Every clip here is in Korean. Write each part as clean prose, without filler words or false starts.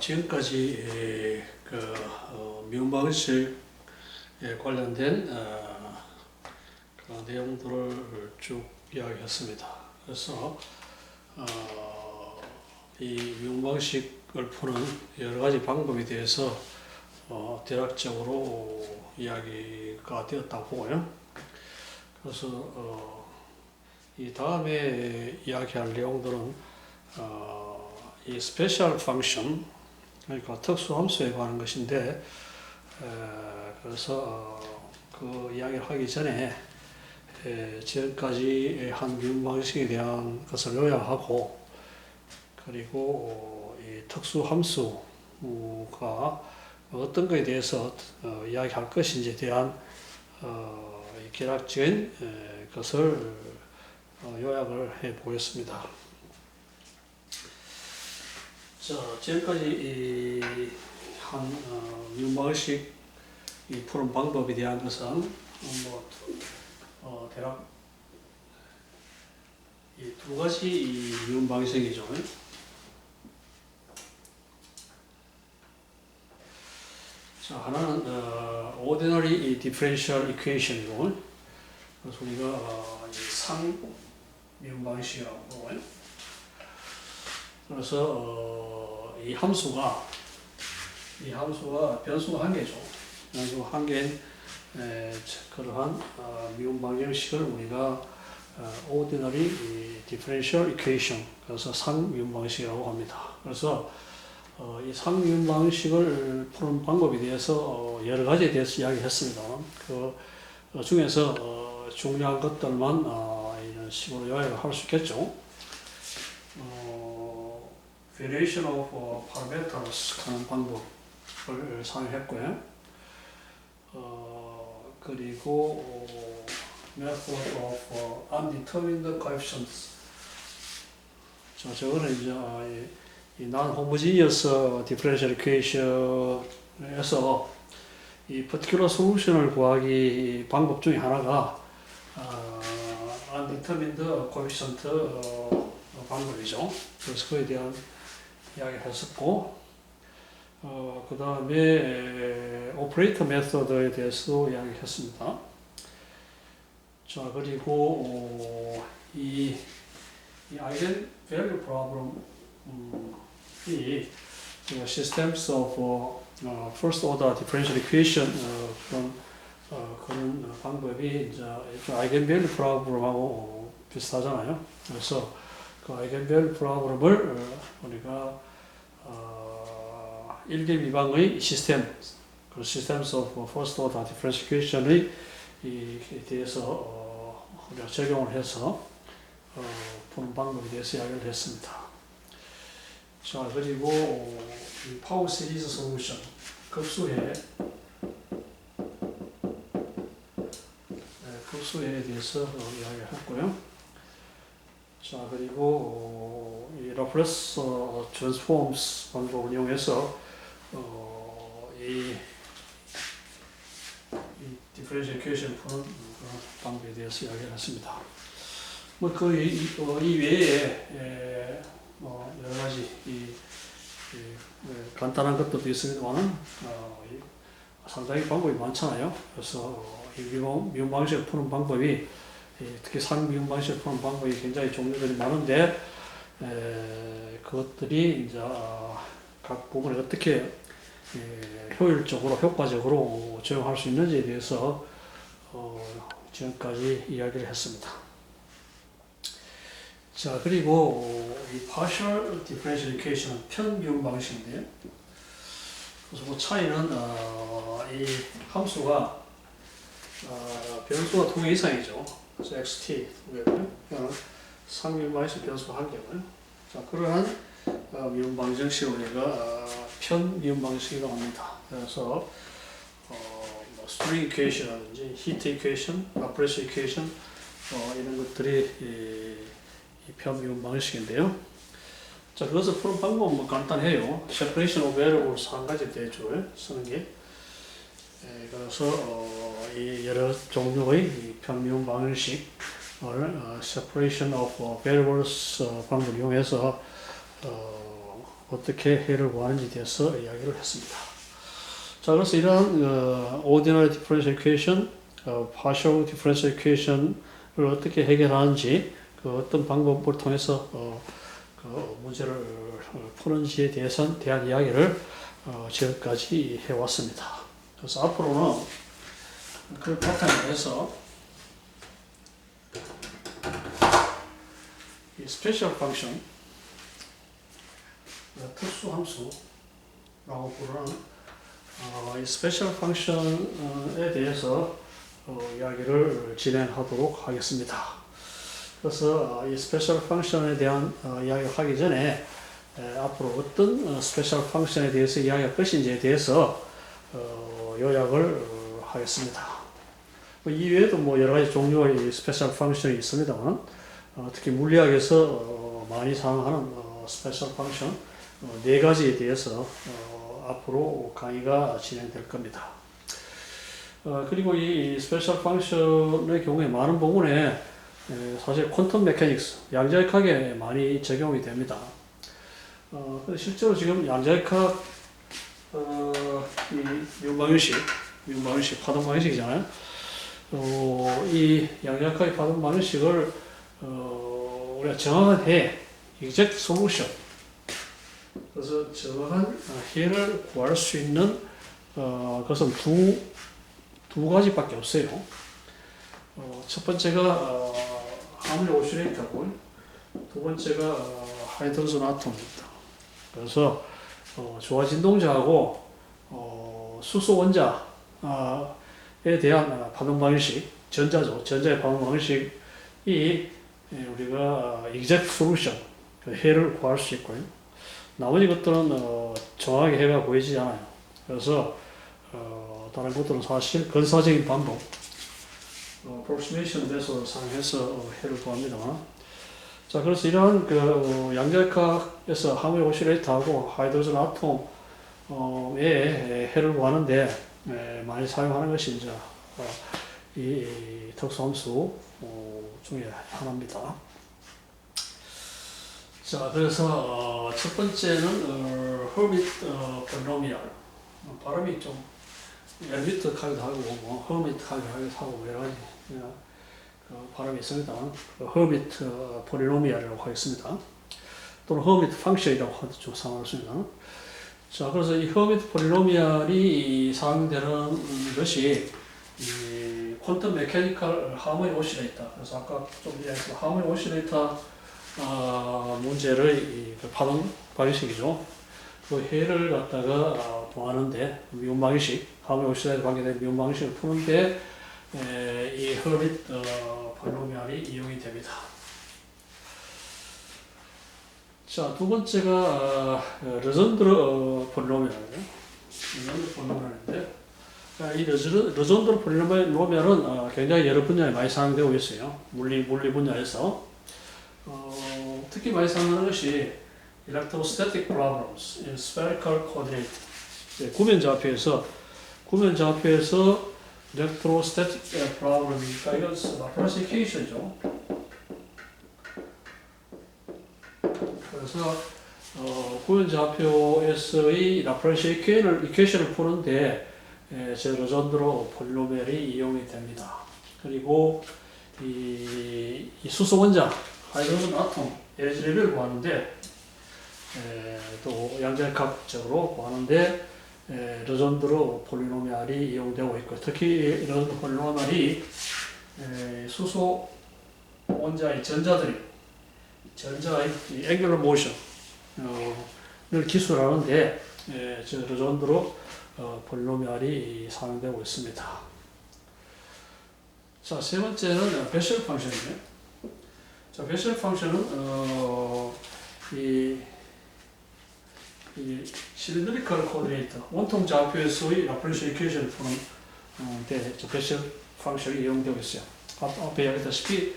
지금까지 미음방식에 관련된 그 내용들을 쭉 이야기했습니다. 그래서 이 미음방식을 푸는 여러 가지 방법에 대해서 대략적으로 이야기가 되었다고 보고요. 그래서 이 다음에 이야기할 내용들은 이 스페셜 펑션, 그러니까 특수 함수에 관한 것인데, 그래서 그 이야기를 하기 전에 지금까지 한 미분 방식에 대한 것을 요약하고, 그리고 이 특수 함수가 어떤 것에 대해서 이야기할 것인지에 대한 개략적인 것을 요약을 해 보겠습니다. 자, 지금까지 한 미분방식 푸는 방법에 대한 것은 대략 이 두 가지 미분방식이죠. 자, 하나는 ordinary differential equation이고, 그래서 우리가 상미분방식이라고 하고요. 그래서 이 함수가 변수가 한 개죠. 변수 한 개인 그러한 미분방정식을 우리가 ordinary differential equation, 그래서 상미분방식이라고 합니다. 그래서 이 상미분방식을 푸는 방법에 대해서 여러 가지에 대해서 이야기했습니다. 그 중에서 중요한 것들만 이런 식으로 요약을 할 수 있겠죠. variation of parameters 하는 방법을 사용했고요. 그리고 method of undetermined coefficients. 자, 저거는 이제 이 non-homogeneous differential equation에서 이 particular solution을 구하기 방법 중에 하나가 undetermined coefficient 방법이죠. 그래서 그에 대한 이야기를 했었고, 그 다음에 오퍼레이터 메소드에 대해서도 이야기했습니다. 자, 그리고 이 아이겐 밸류 프로블럼 이 systems of first order differential equation 그런 방법이 이제 아이겐 밸류 프로블럼하고 비슷하잖아요. 그래서 그 아이겐밸류 프로그램을 우리가 1개 미방의 시스템, 그 Systems of First Order Differential Equation에 대해서 우리가 적용을 해서 푸는 방법에 대해서 이야기를 했습니다. 자, 그리고 이 파워 시리즈 솔루션, 급수에 대해서 이야기를 했고요. 자, 그리고 이 라플레스 트랜스폼스 방법을 이용해서 이 디퍼런셜 이퀘이션 푸는 방법에 대해서 이야기를 했습니다. 이 외에 여러 가지 간단한 것들도 있습니다만은 상당히 방법이 많잖아요. 그래서 이 미분방식을 푸는 방법이, 특히 상미분방식을 푸는 방법이 굉장히 종류들이 많은데, 그것들이 이제 각 부분에 어떻게 효율적으로, 효과적으로 적용할 수 있는지에 대해서 지금까지 이야기를 했습니다. 자, 그리고 이 partial differential equation은 편미분방식인데요. 그래서 그 차이는 이 함수가 변수가 2개 이상이죠. 그래서 xt 2개고요. 이거는 상미분방식 변수 1개고요. 자, 그러한 미분방정식을 우리가 편미분방식이라고 합니다. 그래서 string equation이라든지 heat equation, pressure equation 이런 것들이 이 편미분방식인데요. 자, 그것을 푸는 방법은 간단해요. separation of variables 한 가지 대조 쓰는 게. 그래서 이 여러 종류의 편미분방식을 separation of variables 방법을 이용해서 어떻게 해를 구하는지에 대해서 이야기를 했습니다. 자, 그래서 이러한 ordinary differential equation, partial differential equation을 어떻게 해결하는지 그 어떤 방법을 통해서 그 문제를 푸는지에 대한 이야기를 지금까지 해왔습니다. 그래서 앞으로는 그 바탕에서 이 스페셜 펑션, 특수 함수라고 부르는 이 스페셜 펑션에 대해서 이야기를 진행하도록 하겠습니다. 그래서 이 스페셜 펑션에 대한 이야기를 하기 전에 앞으로 어떤 스페셜 펑션에 대해서 이야기할 것인지에 대해서 요약을 하겠습니다. 이 외에도 뭐 여러 가지 종류의 스페셜 펑션이 있습니다만 특히 물리학에서 많이 사용하는 스페셜 펑션 네 가지에 대해서 앞으로 강의가 진행될 겁니다. 그리고 이 스페셜 펑션의 경우에 많은 부분에 사실 퀀텀 메커닉스, 양자역학에 많이 적용이 됩니다. 근데 실제로 지금 양자역학 이 미분방정식, 파동방정식이잖아요. 이 양자역학의 파동방정식을 우리가 정확한 해, exact solution, 그래서 정확한 해를 구할 수 있는 것은 두 가지밖에 없어요. 첫 번째가 하모닉 오실레이터고, 두 번째가 하이드로젠 아톰입니다. 그래서 조화진동자하고 수소 원자에 대한 파동 방식이 전자죠. 전자의 파동 방식이 우리가 exact solution, 해를 구할 수 있고요. 나머지 것들은 정확하게 해가 보이지 않아요. 그래서 다른 것들은 사실 근사적인 방법, approximation 메소드를 사용해서 해를 구합니다만, 자, 그래서 이러한 그 양자역학에서 하모닉 오실레이터하고 하이드로젠 아톰의 해를 구하는데 많이 사용하는 것이 이제 이 특수함수 중에 하나입니다. 자, 그래서 첫 번째는 허미트 폴리노미얼, 발음이 좀 엘비트하기도 하고 뭐 허미트하기도 하고 여러 가지 발음이 있습니다. 허미트 폴리노미얼이라고 하겠습니다. 또는 허미트 펑션이라고 해도 좀 상관없습니다. 자, 그래서 이 허미트 폴리노미얼이 사용되는 것이 이 퀀텀 메커니컬 하모닉 오실레이터. 그래서 아까 좀 이야기했던 하모닉 오실레이터 문제를 그 파동 방식이죠. 그 해를 갖다가 구하는데 미분 방식, 하모닉 오실레이터 관계된 미분 방식을 푸는데 이 허미트 폴리노미얼이 이용이 됩니다. 자, 두 번째가 르전드르 폴리노미얼인데, 이 르전드르 폴리노미얼은 굉장히 여러 분야에 많이 사용되고 있어요. 물리 분야에서 특히 많이 사용하는 것이 electrostatic problems in spherical coordinate. 구면좌표에서 electrostatic problem이니까 이건 라플라스 이퀘이션이죠. 그래서 구면좌표에서의 라플라스 이퀘이션을 푸는데 제 르전드르 폴리노미얼이 이용이 됩니다. 그리고 이 수소 원자, 하이드로젠 아톰, 에너지 레벨을 구하는데 또 양자역학적으로 구하는데 르전드르 폴리노미얼이 이용되고 있고, 특히 르전드르 폴리노미얼이 수소 원자의 전자의 앵귤러 모션을 기술하는데 르전드르 폴리노미얼이 사용되고 있습니다. 자, 세 번째는 베셀 펑션이에요. 자, 베셀 펑션은 이 실린드리컬 코디네이터, 원통 좌표에서의 라플라스 이퀘이션을 푸는 데 베셀 펑션이 이용되고 있어요. 앞에 이야기했다시피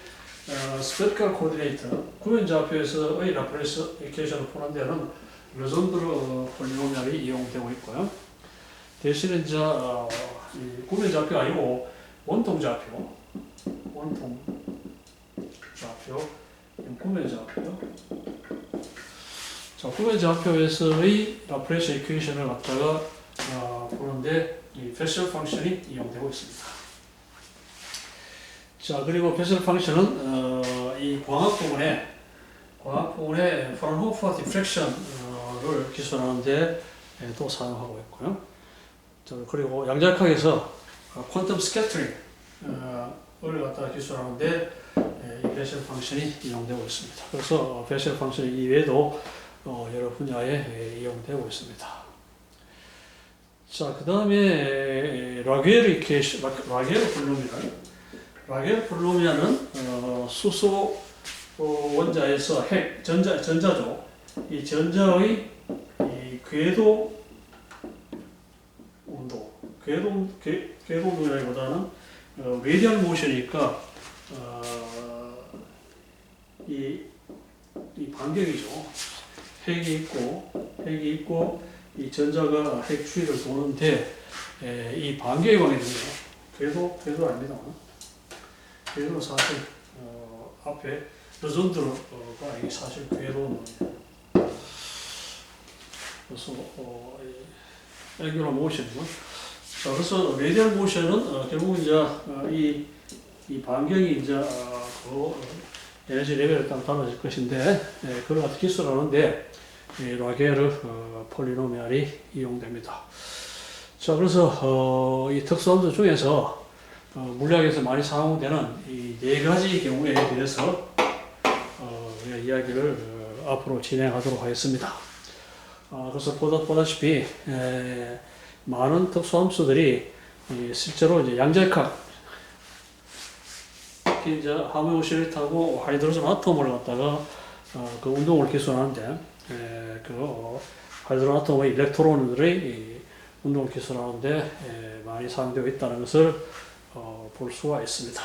스페리컬 코디네이터, 구면 좌표에서의 라플라스 이퀘이션을 푸는 데는 르전드르 폴리노미얼이 이용되고 있고요. 대신에 이제 구면 좌표 아니고 원통 좌표, 구면 좌표. 자, 두 번째 학표에서의 라플레이스 이퀘이션을 갖다가 보는데 이 베셀 펑션이 이용되고 있습니다. 자, 그리고 베셀 펑션은 이 광학 부분에 프라운호퍼 디프렉션을 기술하는데 또 사용하고 있고요. 자, 그리고 양자역학에서 퀀텀 스캐터링을 갖다가 기술하는데 이 베셀 펑션이 이용되고 있습니다. 그래서 베셀 펑션 이외에도 여러 분야에 이용되고 있습니다. 자, 그 다음에 라겔 이퀘이션, 라겔 폴리노미알은 수소 원자에서 전자죠. 이 전자의 이 궤도 운동, 궤도 운동이라기보다는 레디얼 모션이니까 이 반경이죠. 핵이 있고 이 전자가 핵 주위를 도는데 이 반경에 관계되네요. 궤도 아닙니다. 궤도는 사실 앞에 레전드가 이게 사실 궤도는 그래서 앵귤러 모션이죠. 자, 그래서 레디얼 모션은 결국 이제 이 반경이 이제 그 에너지 레벨에 따라 달라질 것인데 그걸 어떻게 기술하는데 라겔 폴리노미알이 이용됩니다. 자, 그래서 이 특수함수 중에서 물리학에서 많이 사용되는 이 네 가지 경우에 대해서 우리가 이야기를 앞으로 진행하도록 하겠습니다. 그래서 보다시피 많은 특수함수들이 실제로 이제 양자역학, 특히 이제 하모 오실레이트하고 하이드로젠 아톰을 갖다가 그 운동을 기술하는데 그 하이드로젠 아톰의 일렉트론들의 운동을 기술하는데 많이 사용되고 있다는 것을 볼 수가 있습니다.